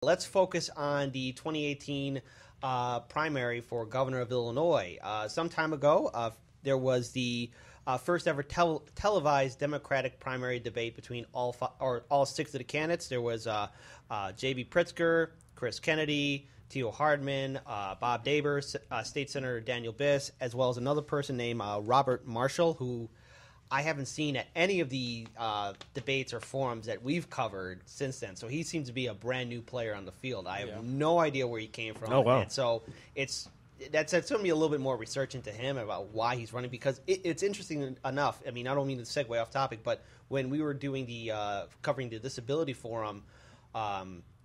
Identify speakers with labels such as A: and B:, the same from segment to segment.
A: Let's focus on the 2018 primary for governor of Illinois. Some time ago, there was the first ever televised Democratic primary debate between all six of the candidates. There was J.B. Pritzker, Chris Kennedy, Theo Hardman, Bob Daber, State Senator Daniel Biss, as well as another person named Robert Marshall, who I haven't seen at any of the debates or forums that we've covered since then. So he seems to be a brand new player on the field. I have no idea where he came from.
B: Oh, wow.
A: And so that's going to be a little bit more research into him about why he's running, because it's interesting enough. I mean, I don't mean to segue off topic, but when we were doing covering the disability forum,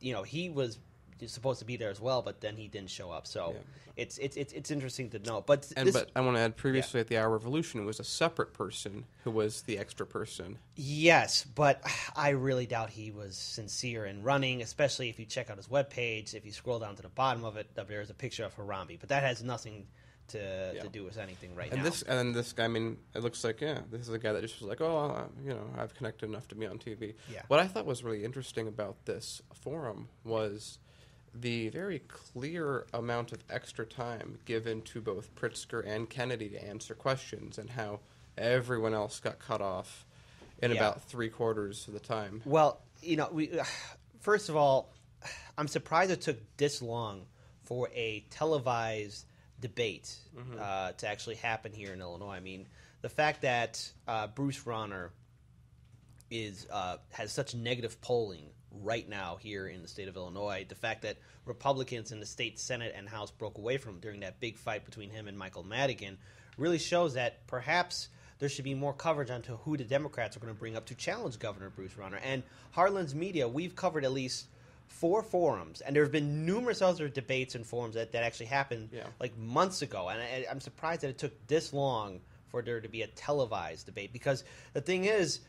A: he was supposed to be there as well, but then he didn't show up. So it's interesting to know. But
B: I want to add, previously at the Hour Revolution, it was a separate person who was the extra person.
A: Yes, but I really doubt he was sincere in running, especially if you check out his webpage. If you scroll down to the bottom of it, there's a picture of Harambe. But that has nothing to do with anything now.
B: This guy, I mean, it looks like, this is a guy that just was like, I've connected enough to be on TV.
A: Yeah.
B: What I thought was really interesting about this forum was the very clear amount of extra time given to both Pritzker and Kennedy to answer questions, and how everyone else got cut off in about 3/4 of the time.
A: Well, first of all, I'm surprised it took this long for a televised debate to actually happen here in Illinois. I mean, the fact that Bruce Rauner has such negative polling right now here in the state of Illinois, the fact that Republicans in the state Senate and House broke away from him during that big fight between him and Michael Madigan really shows that perhaps there should be more coverage onto who the Democrats are going to bring up to challenge Governor Bruce Rauner. And Harlan's Media, we've covered at least 4 forums, and there have been numerous other debates and forums that actually happened like months ago. And I'm surprised that it took this long for there to be a televised debate, because the thing is,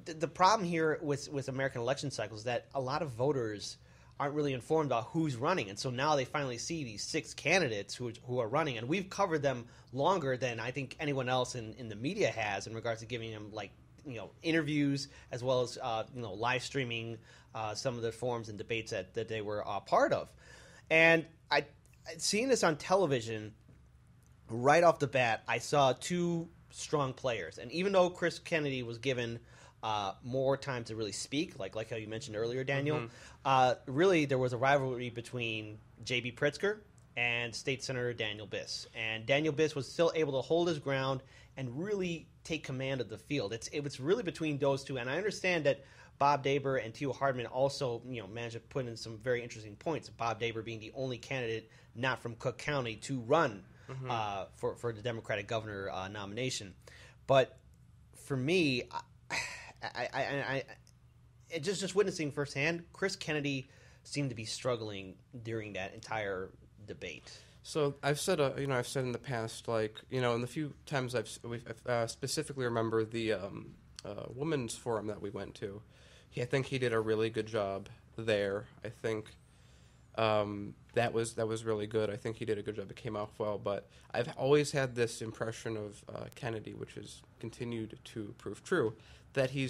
A: the problem here with American election cycles is that a lot of voters aren't really informed about who's running, and so now they finally see these 6 candidates who are running, and we've covered them longer than I think anyone else in the media has in regards to giving them interviews, as well as live streaming some of the forums and debates that they were part of. And seeing this on television right off the bat, I saw 2 strong players, and even though Chris Kennedy was given more time to really speak, like how you mentioned earlier, Daniel. Really, there was a rivalry between J.B. Pritzker and State Senator Daniel Biss. And Daniel Biss was still able to hold his ground and really take command of the field. It was really between those two. And I understand that Bob Daber and Theo Hardman also managed to put in some very interesting points, Bob Daber being the only candidate not from Cook County to run for the Democratic governor nomination. But for me, I just witnessing firsthand, Chris Kennedy seemed to be struggling during that entire debate.
B: So I've said, I've said in the past, in the few times I've specifically remember the women's forum that we went to. I think he did a really good job there. I think that was really good. I think he did a good job. It came off well. But I've always had this impression of Kennedy, which has continued to prove true, that he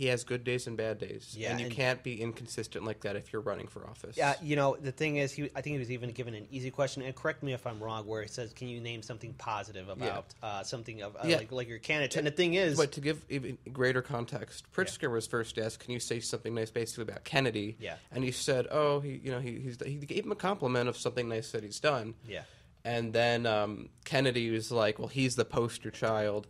B: has good days and bad days. Yeah, and you can't be inconsistent like that if you're running for office.
A: Yeah, the thing is, I think he was even given an easy question, and correct me if I'm wrong, where it says, can you name something positive about something of like your candidate? And the thing is...
B: But to give even greater context, Pritzker was first asked, can you say something nice basically about Kennedy? Yeah. And he said, he gave him a compliment of something nice that he's done.
A: Yeah.
B: And then Kennedy was like, well, he's the poster child.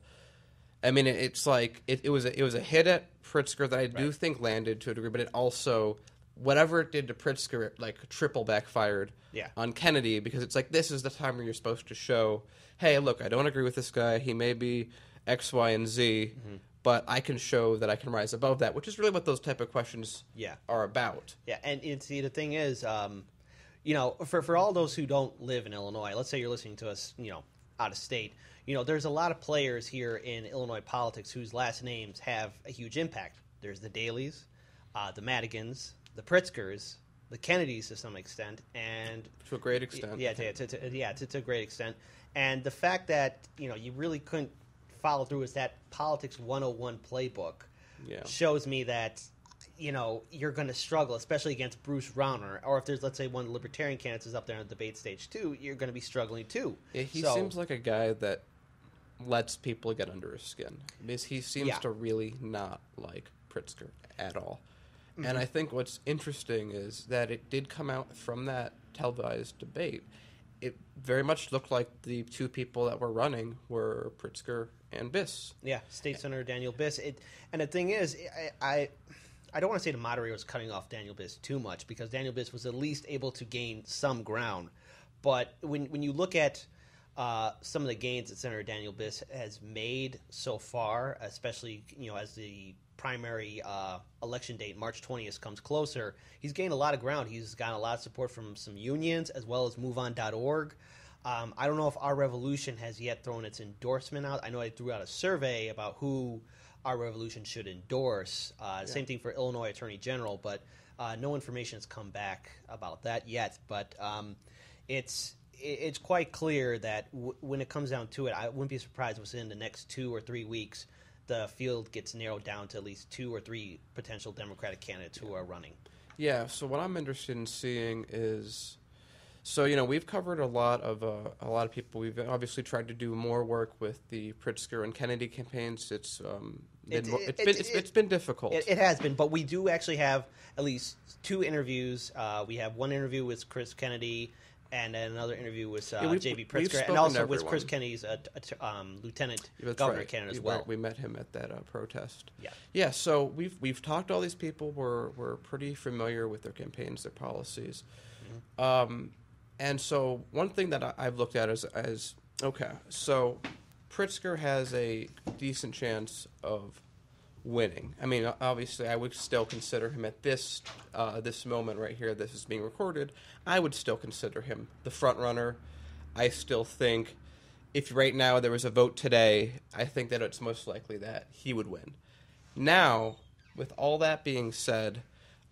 B: I mean, it's like it was a hit at Pritzker that I do think landed to a degree, but it also, whatever it did to Pritzker, it triple backfired on Kennedy, because it's like, this is the time where you're supposed to show, hey, look, I don't agree with this guy. He may be X, Y, and Z, but I can show that I can rise above that, which is really what those type of questions are about.
A: Yeah, and see, the thing is, for all those who don't live in Illinois, let's say you're listening to us, out of state, there's a lot of players here in Illinois politics whose last names have a huge impact. There's the Daleys, the Madigans, the Pritzkers, the Kennedys to some extent, and
B: to a great extent.
A: To a great extent. And the fact that you really couldn't follow through with that Politics 101 playbook shows me that you're going to struggle, especially against Bruce Rauner, or if there's, let's say, one of the Libertarian candidates is up there on the debate stage too, you're going to be struggling too.
B: Yeah, he seems like a guy that lets people get under his skin. Because he seems to really not like Pritzker at all. Mm-hmm. And I think what's interesting is that it did come out from that televised debate. It very much looked like the two people that were running were Pritzker and Biss.
A: Yeah, State Senator Daniel Biss. And the thing is, I don't want to say the moderator was cutting off Daniel Biss too much, because Daniel Biss was at least able to gain some ground. But when you look at some of the gains that Senator Daniel Biss has made so far, especially as the primary election date, March 20th, comes closer, he's gained a lot of ground. He's gotten a lot of support from some unions as well as MoveOn.org. I don't know if Our Revolution has yet thrown its endorsement out. I know I threw out a survey about who Our Revolution should endorse. Same thing for Illinois Attorney General, but no information has come back about that yet. But it's quite clear that when it comes down to it, I wouldn't be surprised if within the next 2 or 3 weeks the field gets narrowed down to at least 2 or 3 potential Democratic candidates who are running.
B: Yeah, so what I'm interested in seeing is, we've covered a lot of people. We've obviously tried to do more work with the Pritzker and Kennedy campaigns. It's been difficult.
A: It has been, but we do actually have at least 2 interviews. We have one interview with Chris Kennedy, and then another interview with J.B. Pritzker, and also with Chris Kennedy's lieutenant governor candidate as well.
B: We met him at that protest.
A: Yeah.
B: Yeah. So we've talked to all these people. We're pretty familiar with their campaigns, their policies, and so one thing that I've looked at is okay. So Pritzker has a decent chance of winning. I mean, obviously, I would still consider him at this moment right here. This is being recorded. I would still consider him the front runner. I still think if right now there was a vote today, I think that it's most likely that he would win. Now, with all that being said,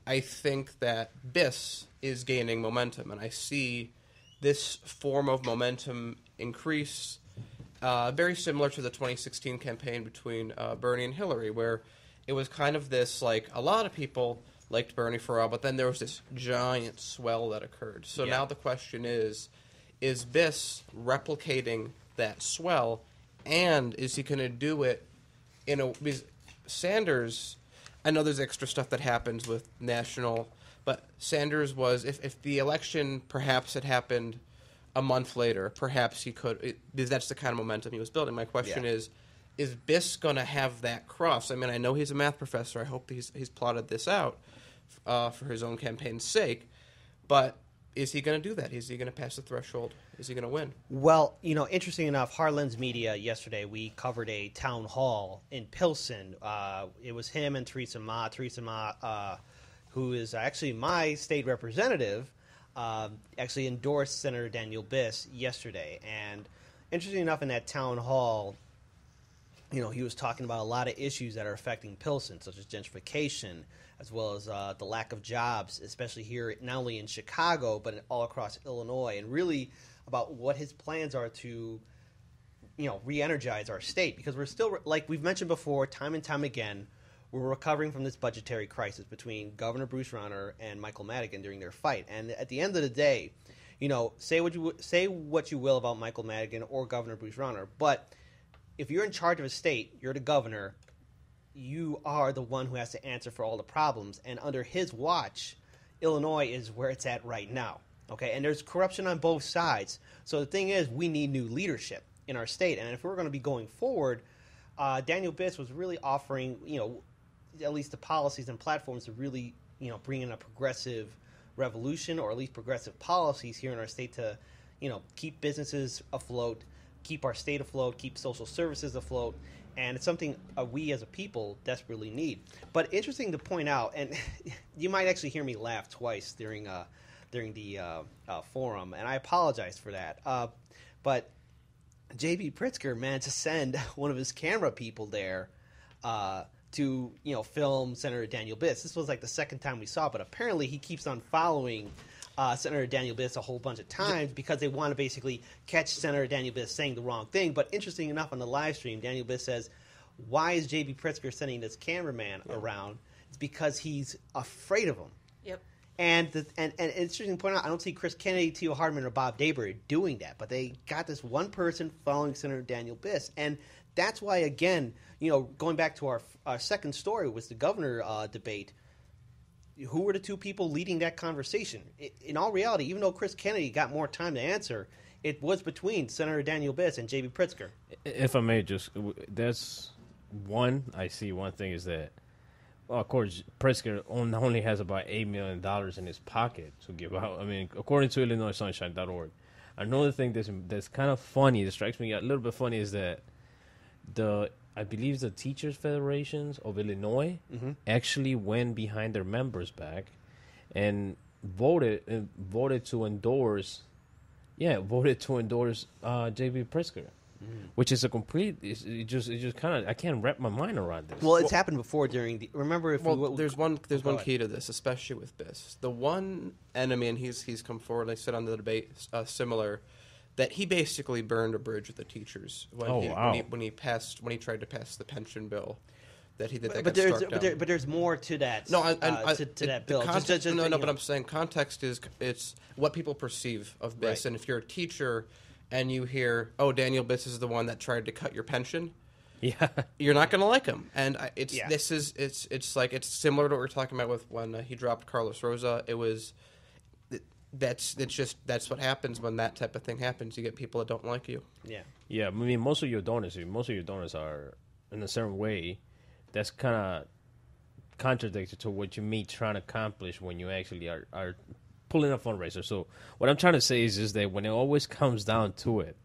B: I think that Biss is gaining momentum, and I see this form of momentum increase. Very similar to the 2016 campaign between Bernie and Hillary, where it was kind of this, like, a lot of people liked Bernie for a while, but then there was this giant swell that occurred. So now the question is Biss replicating that swell, and is he going to do it because Sanders, I know there's extra stuff that happens with national, but Sanders was, if the election perhaps had happened a month later, perhaps he could, because that's the kind of momentum he was building. My question is Biss going to have that cross? I mean, I know he's a math professor. I hope he's plotted this out for his own campaign's sake. But is he going to do that? Is he going to pass the threshold? Is he going to win?
A: Well, interesting enough, Harlan's Media yesterday, we covered a town hall in Pilsen. It was him and Teresa Ma. Teresa Ma, who is actually my state representative, actually endorsed Senator Daniel Biss yesterday. And interesting enough, in that town hall, he was talking about a lot of issues that are affecting Pilsen, such as gentrification, as well as the lack of jobs, especially here, not only in Chicago, but all across Illinois, and really about what his plans are to, re-energize our state. Because we're still, like we've mentioned before, time and time again, we're recovering from this budgetary crisis between Governor Bruce Rauner and Michael Madigan during their fight. And at the end of the day, say what you will about Michael Madigan or Governor Bruce Rauner, but if you're in charge of a state, you're the governor, you are the one who has to answer for all the problems. And under his watch, Illinois is where it's at right now. Okay, and there's corruption on both sides. So the thing is, we need new leadership in our state. And if we're going to be going forward, Daniel Biss was really offering, at least the policies and platforms to really, bring in a progressive revolution, or at least progressive policies here in our state to, keep businesses afloat, keep our state afloat, keep social services afloat, and it's something we as a people desperately need. But interesting to point out, and you might actually hear me laugh twice during the forum, and I apologize for that. But J.B. Pritzker managed to send one of his camera people there to film Senator Daniel Biss. This was like the second time we saw it, but apparently he keeps on following Senator Daniel Biss a whole bunch of times because they want to basically catch Senator Daniel Biss saying the wrong thing. But interesting enough, on the live stream, Daniel Biss says, why is J.B. Pritzker sending this cameraman around? it's because he's afraid of them.
C: Yep.
A: And interesting to point out, I don't see Chris Kennedy, Theo Hardman, or Bob Dabur doing that, but they got this one person following Senator Daniel Biss, and that's why, again, going back to our second story was the governor debate. Who were the two people leading that conversation? In all reality, even though Chris Kennedy got more time to answer, it was between Senator Daniel Biss and J.B. Pritzker.
D: If I may, that's one. I see one thing is that, well, of course, Pritzker only has about $8 million in his pocket to give out. I mean, according to IllinoisSunshine.org. Another thing that's kind of funny, that strikes me a little bit funny, is that I believe the Teachers Federations of Illinois actually went behind their members' back and voted to endorse J.B. Pritzker. Which is a complete. It just kind of, I can't wrap my mind around this.
A: Well, it's happened before during the. Remember, if
B: there's one key to this, especially with Biss. The one enemy, and he's come forward. And I said on the debate similar, that he basically burned a bridge with the teachers when he tried to pass the pension bill. That he did that.
A: But there's more to that.
B: No,
A: to that bill.
B: But I'm saying context is it's what people perceive of Biss,
A: right.
B: And if you're a teacher and you hear, "Oh, Daniel Biss is the one that tried to cut your pension,"
D: yeah,
B: you're not going to like him. And it's similar to what we're talking about with when he dropped Carlos Rosa. That's what happens when that type of thing happens. You get people that don't like you.
D: Yeah. I mean, most of your donors are in a certain way. That's kind of contradictory to what you may trying to accomplish when you actually are pulling a fundraiser. So what I'm trying to say is just that when it always comes down to it,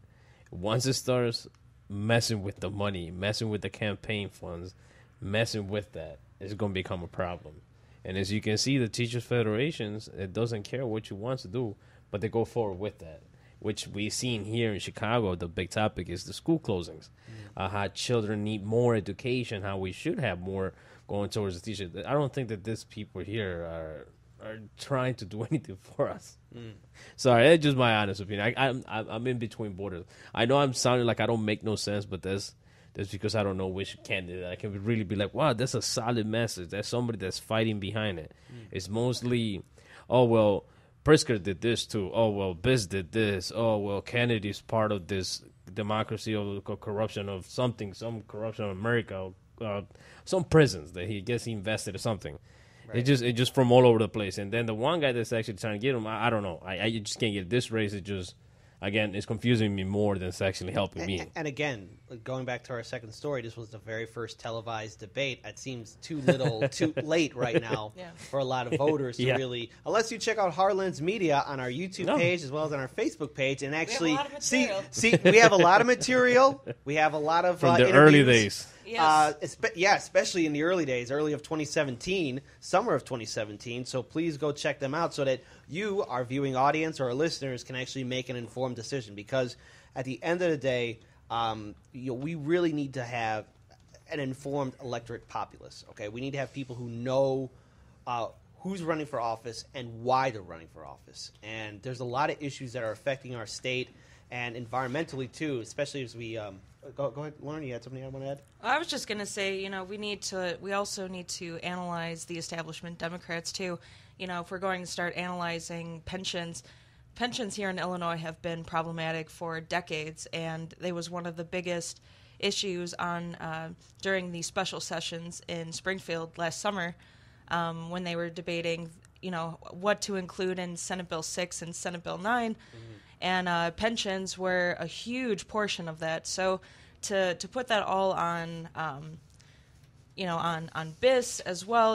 D: once it starts messing with the money, messing with the campaign funds, messing with that, it's going to become a problem. And as you can see, the Teachers Federations, it doesn't care what you want to do, but they go forward with that, which we've seen here in Chicago. The big topic is the school closings, how children need more education, how we should have more going towards the teachers. I don't think that these people here are trying to do anything for us. Sorry, that's just my honest opinion. I'm in between borders. I know I'm sounding like I don't make no sense, but that's because I don't know which candidate. I can really be like, wow, that's a solid message. That's somebody that's fighting behind it. It's mostly, oh, well, Pritzker did this too. Oh, well, Biss did this. Oh, well, Kennedy's part of this democracy of corruption of something, some corruption of America, some prisons that he invested or something. Right. It just from all over the place. And then the one guy that's actually trying to get him, I don't know. I just can't get it. This race. It just, again, it's confusing me more than it's actually helping me.
A: And again, going back to our second story, this was the very first televised debate. It seems too late right now for a lot of voters to really, unless you check out Harlan's Media on our YouTube page as well as on our Facebook page, and actually see we have a lot of material. We have a lot of
D: from the early days.
A: Yes. Especially in the early days, early of 2017, summer of 2017. So please go check them out so that you, our viewing audience, or our listeners, can actually make an informed decision. Because at the end of the day, we really need to have an informed electorate populace. Okay, we need to have people who know who's running for office and why they're running for office. And there's a lot of issues that are affecting our state and environmentally too, especially as we. Go ahead, Lauren. You had something I want to add?
C: I was just going to say, we also need to analyze the establishment Democrats too. If we're going to start analyzing pensions here in Illinois have been problematic for decades, and they was one of the biggest issues on during the special sessions in Springfield last summer when they were debating, what to include in Senate Bill 6 and Senate Bill 9. And pensions were a huge portion of that. So to put that all on, on Biss as well,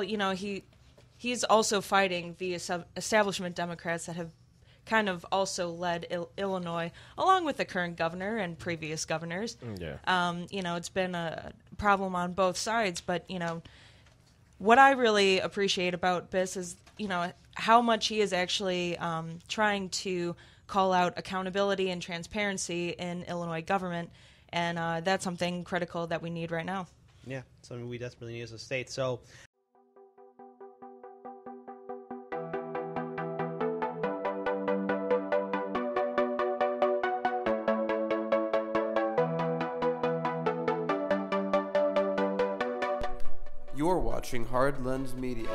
C: he's also fighting the establishment Democrats that have kind of also led Illinois, along with the current governor and previous governors. It's been a problem on both sides. But, what I really appreciate about Biss is, how much he is actually trying to call out accountability and transparency in Illinois government, and that's something critical that we need right now.
A: Yeah, something we desperately need as a state. So
B: You're watching Hard Lens Media.